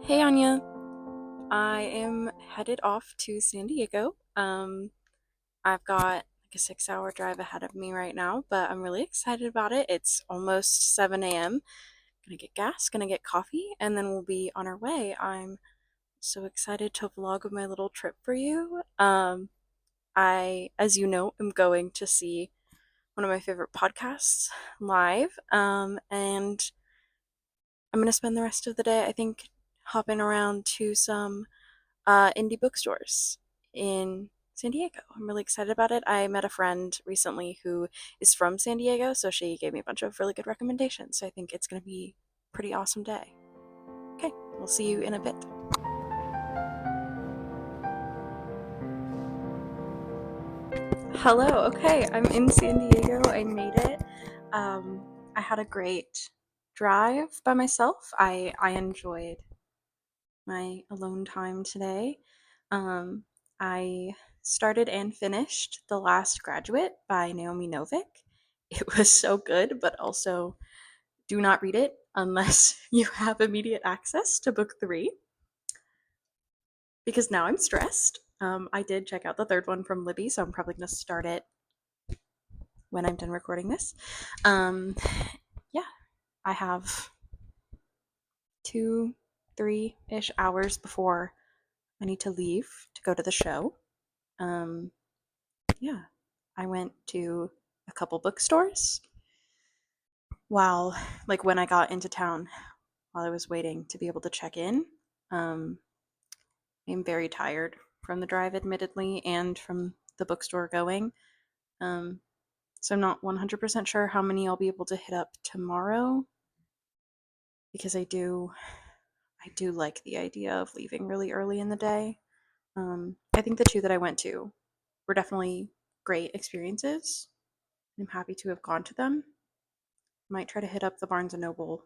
Hey Anya, I am headed off to San Diego. I've got like a 6 hour drive ahead of me right now, but I'm really excited about it. It's almost 7 a.m. Gonna get gas, gonna get coffee, and then we'll be on our way. I'm so excited to vlog my little trip for you. I, as you know, am going to see one of my favorite podcasts live, and I'm gonna spend the rest of the day, I think, hopping around to some indie bookstores in San Diego. I'm really excited about it. I met a friend recently who is from San Diego, so she gave me a bunch of really good recommendations. So I think it's going to be a pretty awesome day. Okay, we'll see you in a bit. Hello, okay, I'm in San Diego. I made it. Um, I had a great drive by myself. I enjoyed my alone time today. Um, I started and finished The Last Graduate by Naomi Novik. It was so good, but also do not read it unless you have immediate access to book three, because now I'm stressed. I did check out the third one from Libby, so I'm probably going to start it when I'm done recording this. Um, yeah, I have 2, 3 ish hours before I need to leave to go to the show. Um, yeah, I went to a couple bookstores while, like, when I got into town, while I was waiting to be able to check in. Um, I'm very tired from the drive, admittedly, and from the bookstore going. Um, so I'm not 100% sure how many I'll be able to hit up tomorrow, because I do like the idea of leaving really early in the day. I think the two that I went to were definitely great experiences. I'm happy to have gone to them. Might try to hit up the Barnes and Noble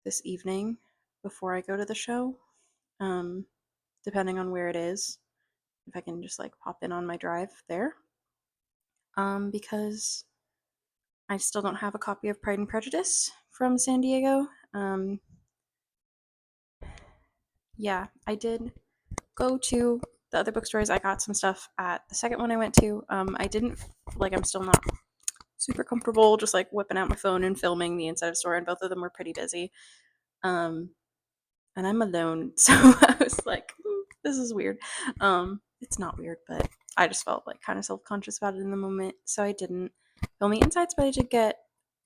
this evening before I go to the show, um, depending on where it is. If I can just like pop in on my drive there, because I still don't have a copy of Pride and Prejudice from San Diego. Yeah, I did go to the other bookstores. I got some stuff at the second one I went to. I didn't like. I'm still not super comfortable just like whipping out my phone and filming the inside of the store, and both of them were pretty busy. Um, and I'm alone, so I was like, this is weird. It's not weird, but I just felt like kind of self-conscious about it in the moment, so I didn't film the insides, but I did get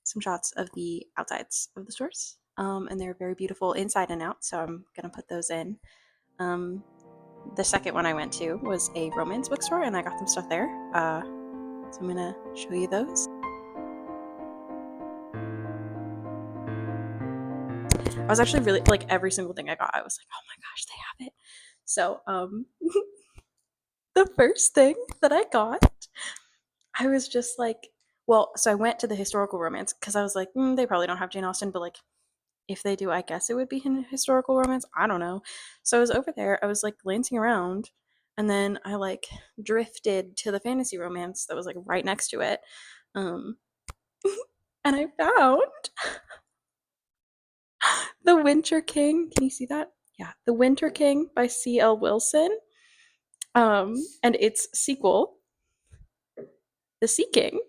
some shots of the outsides of the stores, and they're very beautiful inside and out, so I'm gonna put those in. Um, the second one I went to was a romance bookstore, and I got some stuff there, so I'm gonna show you those. I was actually really like every single thing I got. I was like, oh my gosh, they have it. So, the first thing that I got, I was just like, well, so I went to the historical romance because I was like, they probably don't have Jane Austen, but like, if they do, I guess it would be in historical romance. I don't know. So I was over there, I was like glancing around, and then I like drifted to the fantasy romance that was like right next to it. Um, and I found The Winter King. Can you see that? Yeah, The Winter King by C.L. Wilson. And its sequel, The Sea King.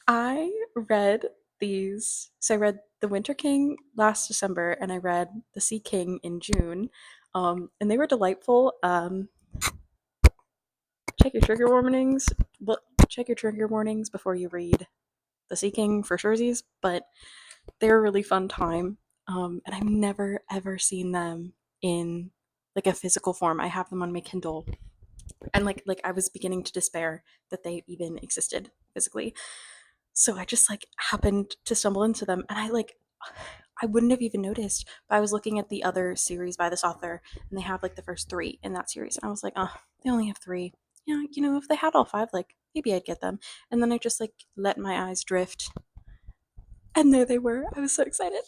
I read these. So I read The Winter King last December, and I read The Sea King in June. And they were delightful. Check your trigger warnings. Check your trigger warnings before you read The Sea King for surezies, but they're a really fun time. And I've never ever seen them in like a physical form. I have them on my Kindle, and like I was beginning to despair that they even existed physically. So I just like happened to stumble into them, and I wouldn't have even noticed, but I was looking at the other series by this author, and they have like the first three in that series, and I was like, oh, they only have three. Yeah, if they had all five, like maybe I'd get them. And then I just like let my eyes drift, and there they were. I was so excited.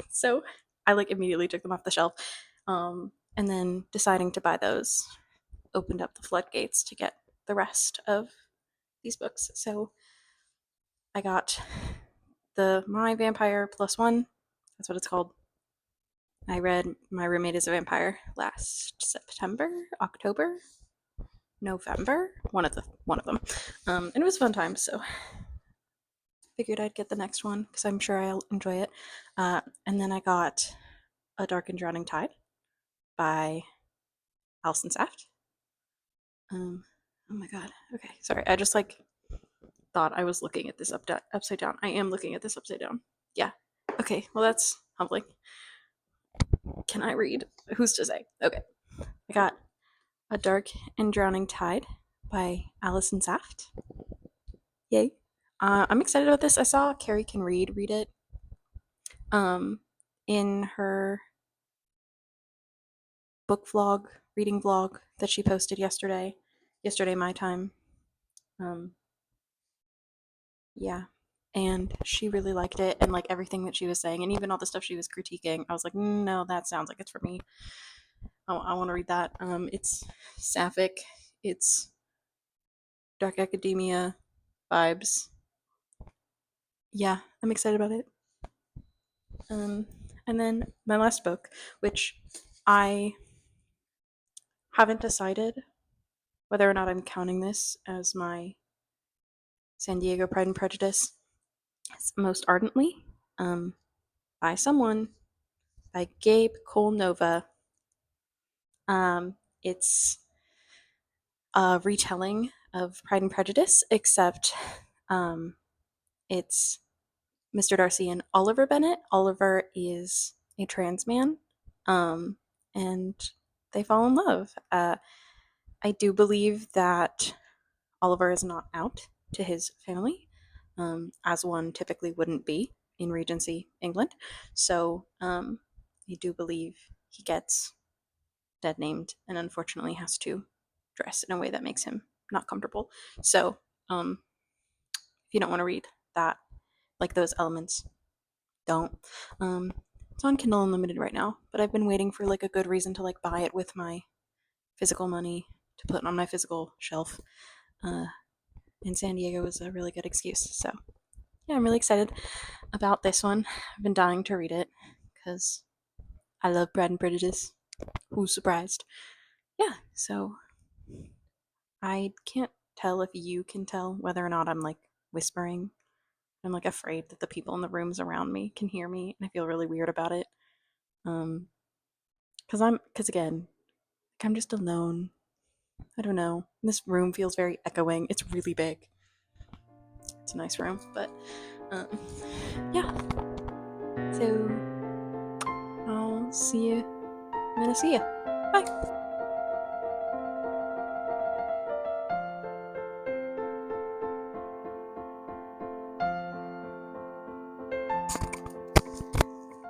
So I like immediately took them off the shelf, and then deciding to buy those opened up the floodgates to get the rest of these books. So I got the My Vampire Plus One. That's what it's called. I read My Roommate is a Vampire last September, October, November, one of them, and it was a fun time. So figured I'd get the next one because I'm sure I'll enjoy it. And then I got A Dark and Drowning Tide by Alison Saft. Oh my god. Okay, sorry. I just like thought I was looking at this upside down. I am looking at this upside down. Yeah. Okay. Well, that's humbling. Can I read? Who's to say? Okay. I got A Dark and Drowning Tide by Alison Saft. Yay. I'm excited about this. I saw Carrie Can read it um, in her book vlog, reading vlog that she posted yesterday my time. Um, yeah. And she really liked it and like everything that she was saying and even all the stuff she was critiquing. I was like, no, that sounds like it's for me. I want to read that. It's sapphic, it's dark academia vibes. Yeah, I'm excited about it. Um, and then my last book, which I haven't decided whether or not I'm counting this as my San Diego Pride and Prejudice most ardently, um, by someone, by Gabe Cole Nova. It's a retelling of Pride and Prejudice, except um, it's Mr. Darcy and Oliver Bennet. Oliver is a trans man, um, and they fall in love. I do believe that Oliver is not out to his family, as one typically wouldn't be in Regency England. So I do believe he gets dead named and unfortunately has to dress in a way that makes him not comfortable. So if you don't want to read that, like those elements, don't. It's on Kindle Unlimited right now, but I've been waiting for like a good reason to like buy it with my physical money to put on my physical shelf. Uh, and San Diego is a really good excuse. So yeah, I'm really excited about this one. I've been dying to read it because I love Pride and Prejudice. Who's surprised? Yeah, so I can't tell if you can tell whether or not I'm like whispering. I'm like afraid that the people in the rooms around me can hear me, and I feel really weird about it. Um, because again, like I'm just alone. I don't know. This room feels very echoing. It's really big. It's a nice room, but um, yeah. So I'll see you. I'm gonna see you. Bye.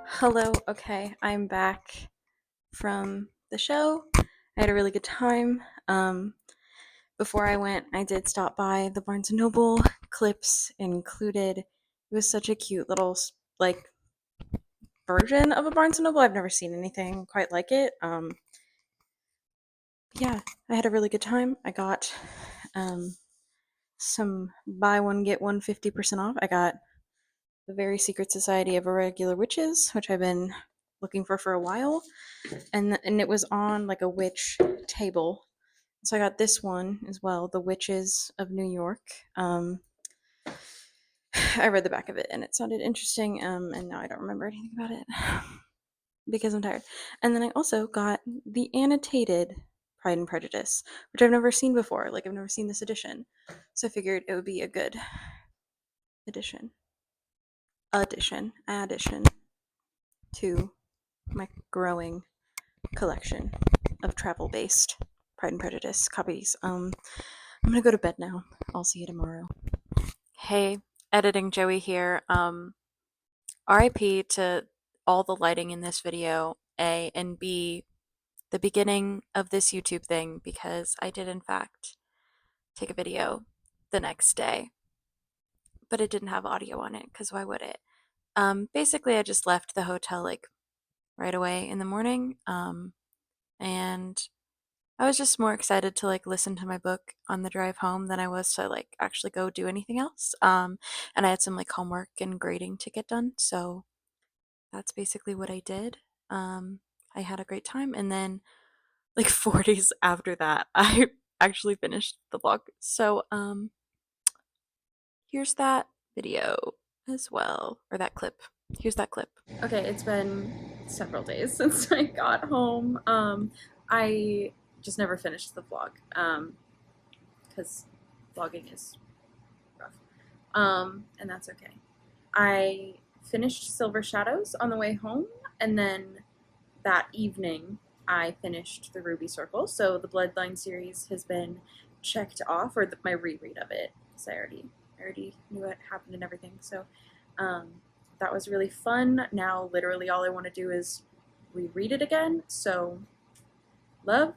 Hello. Okay, I'm back from the show. I had a really good time. Before I went, I did stop by the Barnes and Noble. Clips included. It was such a cute little like version of a Barnes and Noble. I've never seen anything quite like it. Yeah, I had a really good time. I got some buy one get one 50% off. I got The Very Secret Society of Irregular Witches, which I've been looking for a while, and it was on like a witch table. So I got this one as well, The Witches of New York. I read the back of it and it sounded interesting, and now I don't remember anything about it because I'm tired. And then I also got the annotated Pride and Prejudice, which I've never seen before. Like I've never seen this edition, so I figured it would be a good addition, addition to my growing collection of travel-based Pride and Prejudice copies. I'm gonna go to bed now. I'll see you tomorrow. Hey, editing Joey here. RIP to all the lighting in this video, A, and B, the beginning of this YouTube thing, because I did in fact take a video the next day, but it didn't have audio on it, because why would it? Basically, I just left the hotel like right away in the morning, and I was just more excited to like listen to my book on the drive home than I was to like actually go do anything else. And I had some like homework and grading to get done, so that's basically what I did. I had a great time, and then like 4 days after that, I actually finished the vlog. So here's that video as well, or that clip. Here's that clip. Okay, it's been several days since I got home. I just never finished the vlog because vlogging is rough, and that's okay. I finished Silver Shadows on the way home, and then that evening I finished the Ruby Circle. So the Bloodline series has been checked off, or my reread of it, because I already knew what happened and everything. So that was really fun. Now literally all I want to do is reread it again. So love.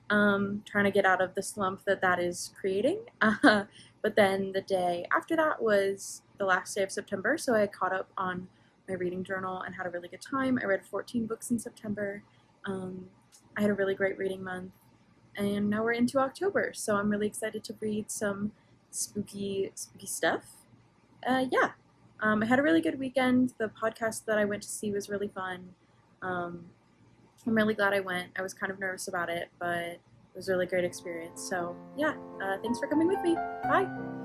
Trying to get out of the slump that is creating. But then the day after that was the last day of September, so I caught up on my reading journal and had a really good time. I read 14 books in September. I had a really great reading month, and now we're into October, so I'm really excited to read some spooky stuff. Yeah, I had a really good weekend. The podcast that I went to see was really fun. I'm really glad I went. I was kind of nervous about it, but it was a really great experience. So yeah, thanks for coming with me. Bye.